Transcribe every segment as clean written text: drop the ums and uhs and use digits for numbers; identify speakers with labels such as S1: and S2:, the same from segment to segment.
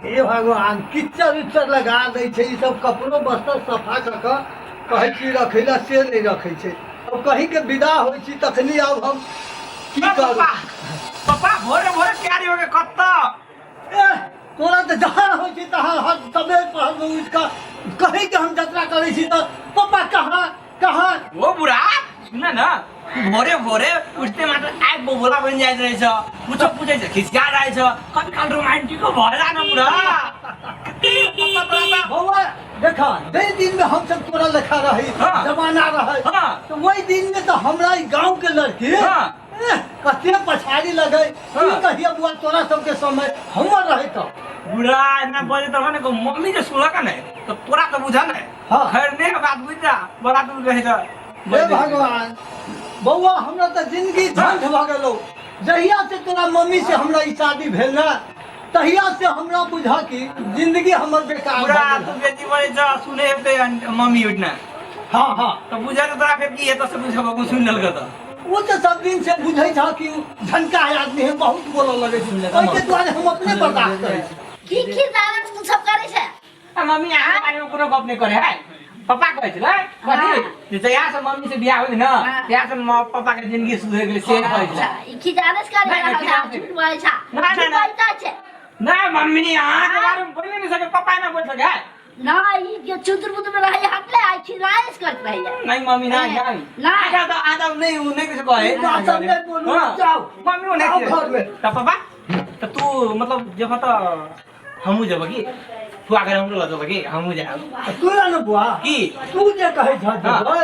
S1: हे भगवान किच्चर उच्चर लगा दै छै, ई सब कपड़ो बस्तर सफा कऽ कऽ कहै छी रखै लए से नहीं रखै छै। अब कहीं के विदा होइ छी तखनी अब हम की करू।
S2: पापा भोरे भोरे तैयारी हो गए कत्ता
S1: तोरा तो जहाँ होइ छै तहाँ हर सबेर पहर में उठ कऽ कहीं के हम यात्रा करै छी तो पापा कहाँ कहाँ।
S2: वो बुढ़ा सुन ना भोरे भोरे उठते मात्र आग बोला बन जाइत रहेछ, पूछो पूछे छ खिस्का रहेछ, कति काल रोमान्टिक भएर न बुढ़ा।
S1: बौआ देखा जै दिन में हम सब तोरा लेखा रही जमाना रहे तो वही दिन में तो हमरा गांव के लड़के कते पछाड़ी लगे कहिया बुआ तोरा सबके समय हमर रहे तो
S2: बुढ़ा ना बोले तो ने को मम्मी जे सुला का नहीं तो तोरा तो बुझा नहीं। हां खैर ने बात बुझ जा बड़ा तू रहे छ।
S1: हे भगवान बौआ हमरा तो जिंदगी झंड भ गेलो, जहिया से तोरा मम्मी से हमरा ई शादी भेल ना तहिया से हमरा बुझा कि जिंदगी हमर बेकार
S2: बुढ़ा तू बेटी बोले जा सुने पे मम्मी उठना।
S1: हां हां
S2: तो बुझा तो तोरा फिर की है तो से बुझबो सुन लल तो
S1: वो तो सब दिन से बुझे था कि झनका आदमी है बहुत बोलो लगे ओके द्वारे हम अपने बर्दाश्त करे
S3: की दाना तू सब करे छे।
S2: मम्मी यहाँ बारे में कोनो गप नहीं करे है। पापा कहै छलै कथि जे यहाँ से मम्मी से बियाह होले न यहाँ से पापा के जिंदगी सुधर गेलै से कहै छलै।
S3: ई की जानस का झूठ बोलै छ ना छे
S2: ना मम्मी यहाँ के बारे में बोल नहीं सके, पापा ना बोल सके
S3: ना ई के चुतर बुतर में रही हटले आई खिलाइस करत रही
S2: नहीं मम्मी ना
S3: ना
S2: आधा तो आधा नहीं उ नहीं कुछ कहे
S1: सब नहीं बोलू जाओ
S2: मम्मी ने घर में त पापा त तू मतलब जब त हमहु जब की तू अगर हम ल जब की हमहु जाब
S1: तू न बुआ
S2: की
S1: तू जे कहै छ जेबै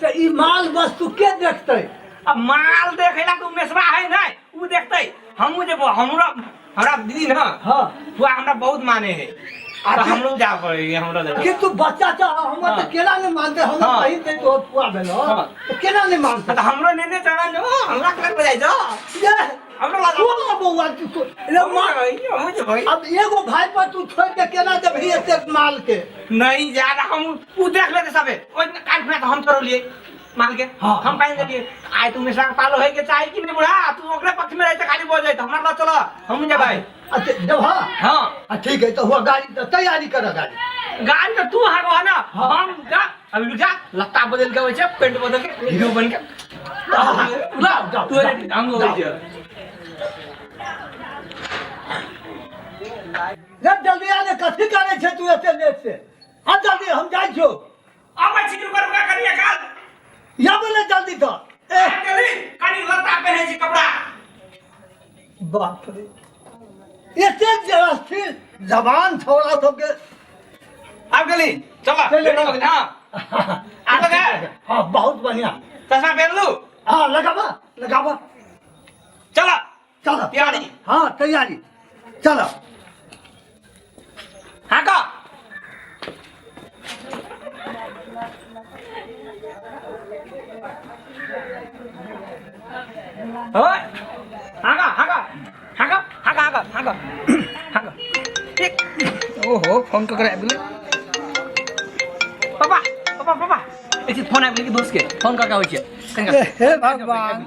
S1: से ई माल वस्तु के देखतै।
S2: अब माल देखेला तू मेसवा है ना उ देखतै हमहु जब हमरा दीदी ना
S1: हां
S2: तू हमरा बहुत माने है तो हमरो जा पड़ेगी हमरा ले
S1: कि तू बच्चा छ हम त केला नहीं मानते हम कहीं पे तो पुआ भेलो तो केला नहीं मानते
S2: त हमरो नेने चढ़ा जो हमरा कर बजाइ जो हमरो ला
S1: तू बौआ तू रे मार अब एगो भाई पर तू छोड़ के केला जब ही एते माल के
S2: नहीं ज्यादा हम उ देख लेते सबे ओइ काल में तो हम करो लिए माल के हम पाइन लिए आय तू मिश्रा पालो है के चाहे कि नहीं बुढ़ा तू ओकरे पक्ष में रहते खाली बोल जाए तो हमरा चलो हम जा भाई।
S1: अच्छा जब हां ठीक है तो हुआ गाड़ी तो तैयारी कर गाड़ी
S2: तो तू हागो ना हम जा अभी रुक जा लत्ता बदल के होय पेंट बदल के हीरो बन के जा तू रेडी हम हो जा
S1: जल्दी आ कथी करे छे तू एते लेट से आ जल्दी हम जाई छो
S2: अब छी कर का करिया काल
S1: या बोले जल्दी तो
S2: ए चली कनी लत्ता पहने छी कपड़ा
S1: बाप रे एते जरा स्थिर जवान छोड़ा तो के
S2: अब गली चलो हां आ लगा
S1: हां बहुत बढ़िया
S2: चश्मा पहन लूं
S1: हां लगावा
S2: चलो
S1: चलो
S2: तैयारी
S1: हां तैयारी चलो
S2: हाँ का ओए हाँ का एक ओहो फोन को करे बोले पापा ऐसे फोन आ कि दोस्त के फोन का होय छै।
S1: हे भगवान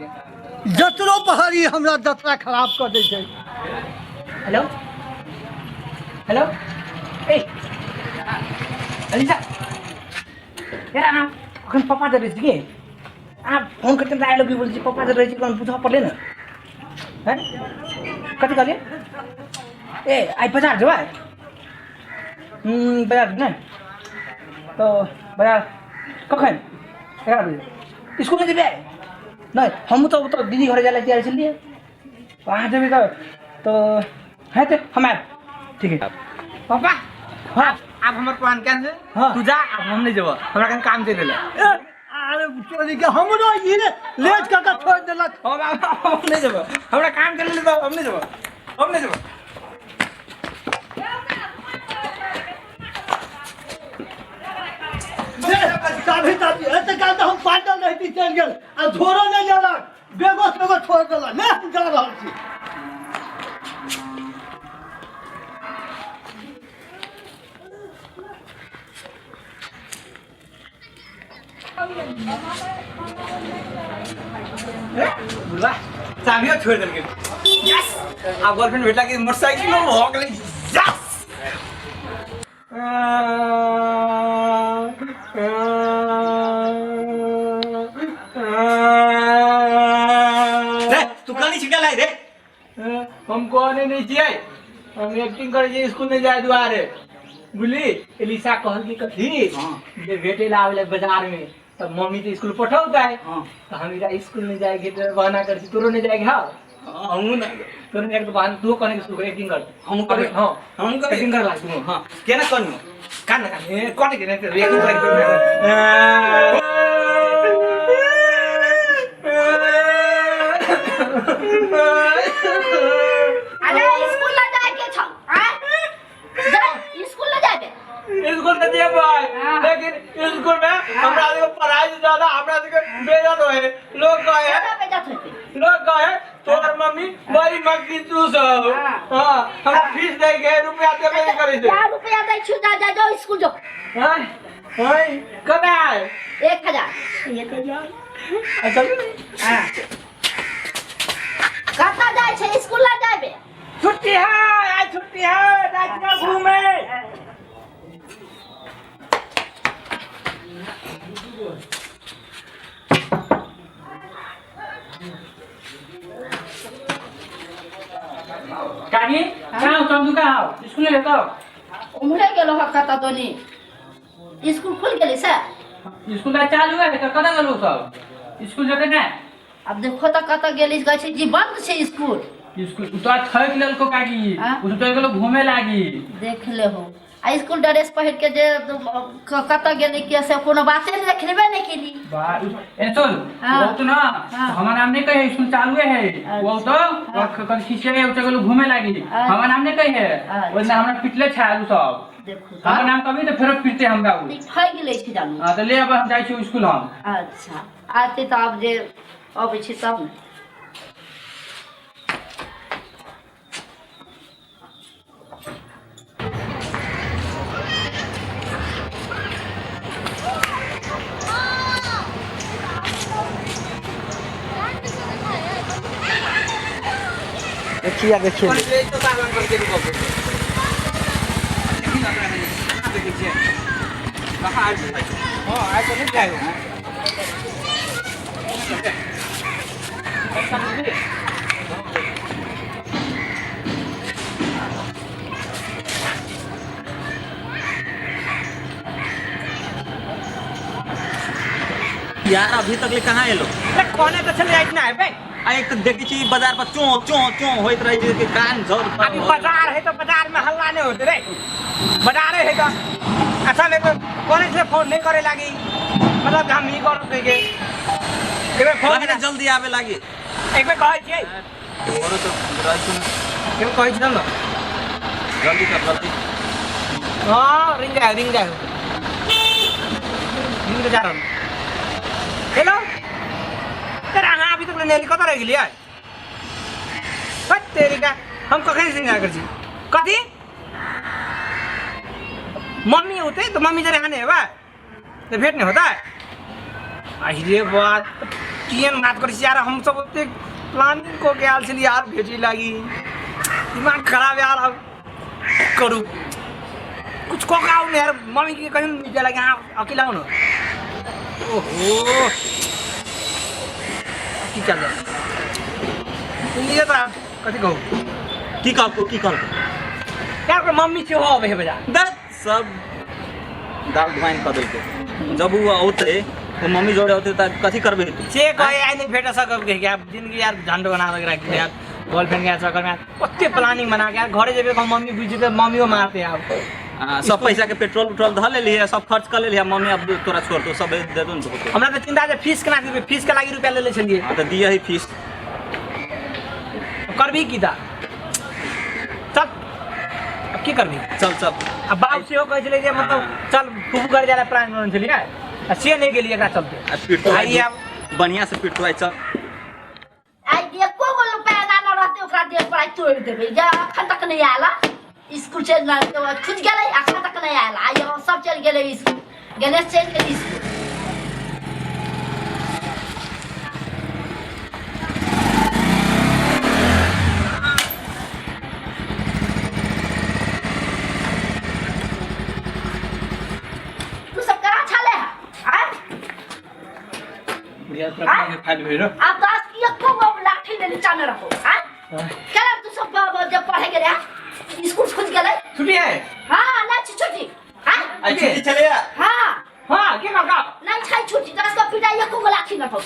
S1: जतरो पहाड़ी हमरा जतरा खराब कर दै छै।
S2: हेलो हेलो ए अलिसा यार ना अखन पापा दे रही के आप फोन करते आई लव यू बोल छी पापा दे रही कौन पूछा पड़ले ना हैं कथि कहलिए ए आई बाजार जो है बाजार ना तो बाजार कखन 11 बजे स्कूल में जेबे नहीं हम तो दीदी घर जाले तैयार चलिए वहाँ जब तो है तो हम ठीक है पापा हाँ आप हमारे प्लान कैंसिल हाँ तू जा अब हम नहीं जब हमरा कहीं काम चले ले
S1: अरे चोरी के हमरो ये लेट का छोड़ देलक
S2: हम नहीं जब हमरा काम चले ले तो हम नहीं जब
S1: काभी ऐसे का तो हम पाटल रहती चल गेल आ झोरो नहीं लेलक बेगो छोड़ देलक मैं जा रहल छी।
S2: बुढ़ा चाबियो छोड़ देलके यस अब गर्लफ्रेंड भेटला कि मोटरसाइकिल में हो गेलै यस
S1: तू कहानी छिका लाई रे
S2: हम कहने नहीं छियै हम एक्टिंग करे छियै स्कूल में जाए दुआरे बुझली एलिसा कहल की कथी जे भेटे ला आवेले बाजार में तब मम्मी तो स्कूल पठाउता है तो हम इधर स्कूल में जाएंगे तो बहाना करती तोरो नहीं जाएगी हाँ
S1: हम ना
S2: तोरो नहीं तो बहाना तू कहने के एक्टिंग कर
S1: हम करे
S2: हां
S1: हम करे
S2: एक्टिंग कर ला तू हां
S1: केना करनु
S2: कान कौन के नहीं एक्टिंग कर
S3: अरे स्कूल ना जाए के छ हां जा स्कूल ना जाए
S2: स्कूल में जे भाई लेकिन स्कूल में हमरा को पढ़ाई से ज्यादा हमरा से बेइज्जत होए लोग कहे
S3: ज्यादा बेइज्जत होते
S2: लोग कहे तोर मम्मी बड़ी मक्खी तू सब हां हमरा फीस दे के रुपया देबे नहीं करे छै
S3: क्या रुपया दे छु जा जा जाओ स्कूल जाओ
S2: हां हां कदा
S3: 1000 ये तो जाओ
S2: अच्छा
S3: हां कता जाए छे स्कूल ना जाबे
S2: छुट्टी है आज छुट्टी है रात घूमे कानी कहाँ तुम कहाँ हो स्कूल में तो
S3: उमरे गेलो ह कता तो नी स्कूल खुल गेली से
S2: स्कूल का चालू है तो कदा गेलो सब स्कूल जाते ना
S3: अब देखो त कता गेली गई छे जी बंद छे स्कूल
S2: स्कूल तो थक लेल को कागी उस तो गेलो घूमे लागी
S3: देख ले हो आ स्कूल ड्रेस पहिर के जे कता गेली के से कोनो बाते नहीं देखबे नहीं केली
S2: बा ए चल वो तो ना हमारा नाम नहीं कहे स्कूल चालू है वो तो कल खींचे है उसे गेलो घूमे लागी हमारा नाम नहीं कहे वरना हमरा पिटले छालू सब
S3: देखो
S2: हमारा नाम कभी तो फिर पिटते हमरा
S3: दिखाई गेले छी जानू
S2: हां तो ले अब हम जाई छी स्कूल हम
S3: अच्छा आते तो अब जे अबै छी तब ने
S1: देखिए देखिए यार अभी तक ले कहाँ एलो
S2: कोने तो चले जाइत ना है बे
S1: आ एक तो देखी छी बाजार पर चों चों चों होइत रही छै के कान झर
S2: अभी बाजार है तो बाजार में हल्ला नहीं होते रे बाजार है तो अच्छा में कोने से फोन नहीं करे लागी मतलब हम ही कर देगे एक बार फोन
S1: लगने जल्दी आवे लागी
S2: एक बार कहै छियै
S1: और तो रही सुन
S2: केम कहै छी न
S1: जल्दी कर जल्दी
S2: हां रिंग जाए जा रहा हेलो तेरा हाँ अभी तक नेली कता रह गेली है बट तेरी का हम कखन से कर छी कथी मम्मी होते तो मम्मी जरे आने बा तो भेंट नहीं होता है ये बात किन बात कर यार हम सब ओते प्लानिंग को के आल छली यार भेटी लागी दिमाग खराब यार अब करू कुछ को का यार मम्मी के कहीं मिल लगे हां अकेला हो ओहो की चल रहा ये तो कथी कहू
S1: की कहू
S2: यार को मम्मी से हो बे बजा
S1: दर सब दाल धुआइन कर देलके जब वो औते तो मम्मी जोड़े होते त कथी करबे तू
S2: से कहे आई नहीं भेट सकब के यार जिंदगी यार झंड बना लग रहा है यार गर्लफ्रेंड के चक्कर में ओते प्लानिंग बना के यार घरे जेबे को मम्मी बुझी तो मम्मीओ मारते आप
S1: सब पैसा के पेट्रोल उट्रोल धर ले लिए सब खर्च कर ले लिया मम्मी अब तोरा छोड़ दो सब दे दो न
S2: हमरा तो चिंता है फीस केना देबे फीस के लागी रुपया ले ले छलिए
S1: हां तो दिया ही फीस
S2: करबी की दा चल अब की करबी
S1: चल
S2: अब बाप से हो कह चले जे मतलब चल फुफू कर जाला प्लान बन छलिए आ से नहीं गेलिए एकरा चलते
S1: पिटो
S2: आई अब
S1: बढ़िया से पिटो आई चल
S3: आई एको गो रुपया ना रहते ओकरा देह पर तोड़ देबे जा अखन तक नहीं आला स्कूल चल ना के बाद खुद गेले अखन तक नहीं आला आई सब चल गेले स्कूल गणेश चल गेले स्कूल
S2: बुढ़िया पूरा फाइल भेजो
S3: अब 10 की एको गो लाठी ले नीचा में रखो हां केला तू सब जब पढ़े गेले स्कूल छूट गेले
S2: छुट्टी है
S3: हां ना छुट्टी हां
S2: छुट्टी चले या
S3: हां
S2: हां के का
S3: ना छाई छुट्टी 10 का पिटाई एको गो लाठी न ठोक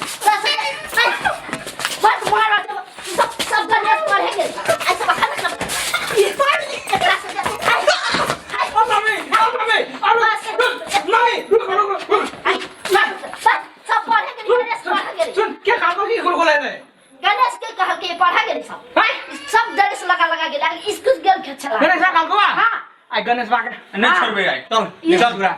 S3: बस मारा सब गणेश पढ़े गेले ऐसा बखा ना ये पानी एकरा से
S2: ओ मम्मी
S3: सब पढ़े गेले गणेश पढ़े गेले
S2: सुन क्या काको की गोल गोल है
S3: गणेश के कह के पढ़ा गेले सब ड्रेस लगा गेले स्कूल गेल खेचला
S2: गणेश काल को
S3: हां
S2: आई गणेश बा के नहीं छोड़बे आई चल निकल पूरा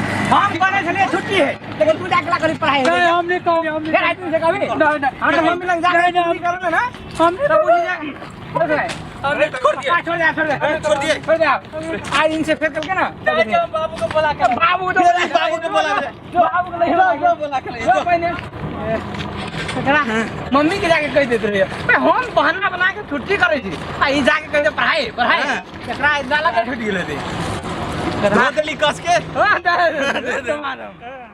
S2: छुट्टी है लेकिन तू जाके ला कर पढ़ाई हमने कहो फिर आई तू से कभी हम मम्मी लग जा हम करो ना हमने तो पूछ जा हमने छोड़ दिया आज इनसे फेंक करके ना बाबू को बोला के बाबू को बोला के मम्मी के जाके कह देते रहिए हम बहाना बना के छुट्टी करे छी आ ई जाके कह दे पढ़ाई एकरा इतना लगा छुट्टी ले दे कस के हां